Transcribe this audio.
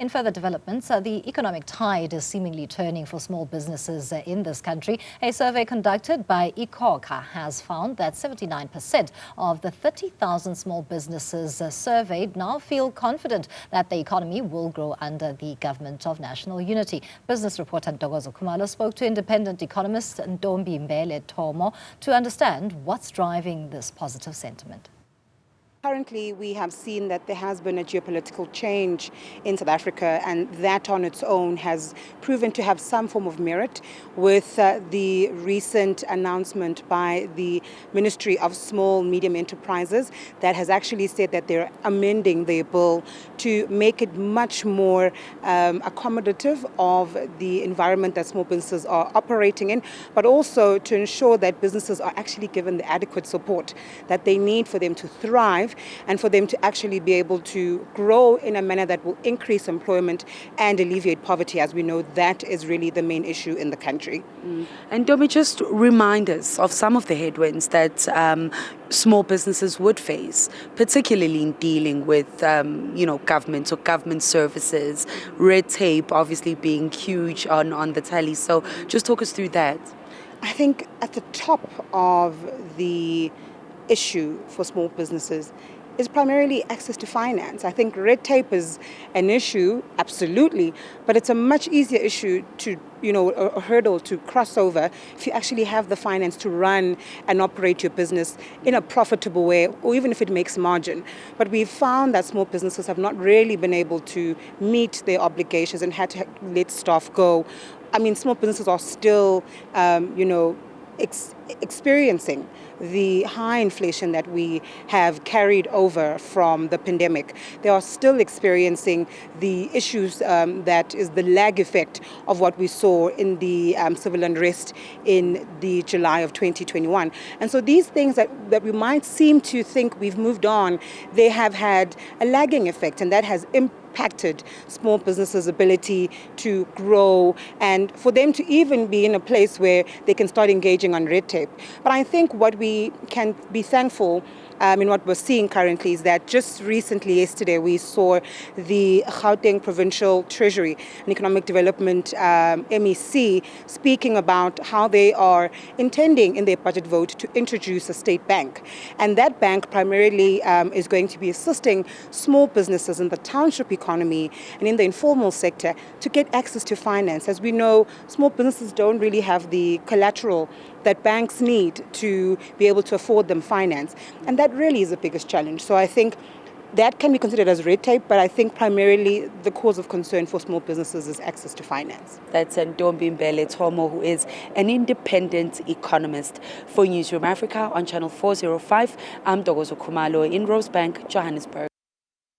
In further developments, the economic tide is seemingly turning for small businesses in this country. A survey conducted by iKhokha has found that 79% of the 30,000 small businesses surveyed now feel confident that the economy will grow under the government of national unity. Business reporter Ntokozo Khumalo spoke to independent economist Ntombi Mbele-Thomo to understand what's driving this positive sentiment. Currently, we have seen that there has been a geopolitical change in South Africa, and that on its own has proven to have some form of merit with the recent announcement by the Ministry of Small Medium Enterprises that has actually said that they're amending their bill to make it much more accommodative of the environment that small businesses are operating in, but also to ensure that businesses are actually given the adequate support that they need for them to thrive and for them to actually be able to grow in a manner that will increase employment and alleviate poverty. As we know, that is really the main issue in the country. And Ntombi, just remind us of some of the headwinds that small businesses would face, particularly in dealing with, government or government services, red tape obviously being huge on the tally. So just talk us through that. I think at the top of the issue for small businesses is primarily access to finance. I think red tape is an issue, absolutely, but it's a much easier issue to, a hurdle to cross over if you actually have the finance to run and operate your business in a profitable way, or even if it makes margin. But we've found that small businesses have not really been able to meet their obligations and had to let staff go. I mean, small businesses are still, experiencing the high inflation that we have carried over from the pandemic. They are still experiencing the issues that is the lag effect of what we saw in the civil unrest in the July of 2021. And so these things that we might seem to think we've moved on, they have had a lagging effect, and that has impacted small businesses' ability to grow and for them to even be in a place where they can start engaging on red tape. But I think what we can be thankful in what we're seeing currently is that just recently, yesterday, we saw the Gauteng Provincial Treasury and Economic Development MEC speaking about how they are intending in their budget vote to introduce a state bank. And that bank primarily is going to be assisting small businesses in the township economy and in the informal sector to get access to finance. As we know, small businesses don't really have the collateral that banks need to be able to afford them finance. And that really is the biggest challenge. So I think that can be considered as red tape, but I think primarily the cause of concern for small businesses is access to finance. That's Ntombi Mbele-Thomo, who is an independent economist. For Newzroom Afrika on Channel 405, I'm Ntokozo Khumalo in Rosebank, Johannesburg.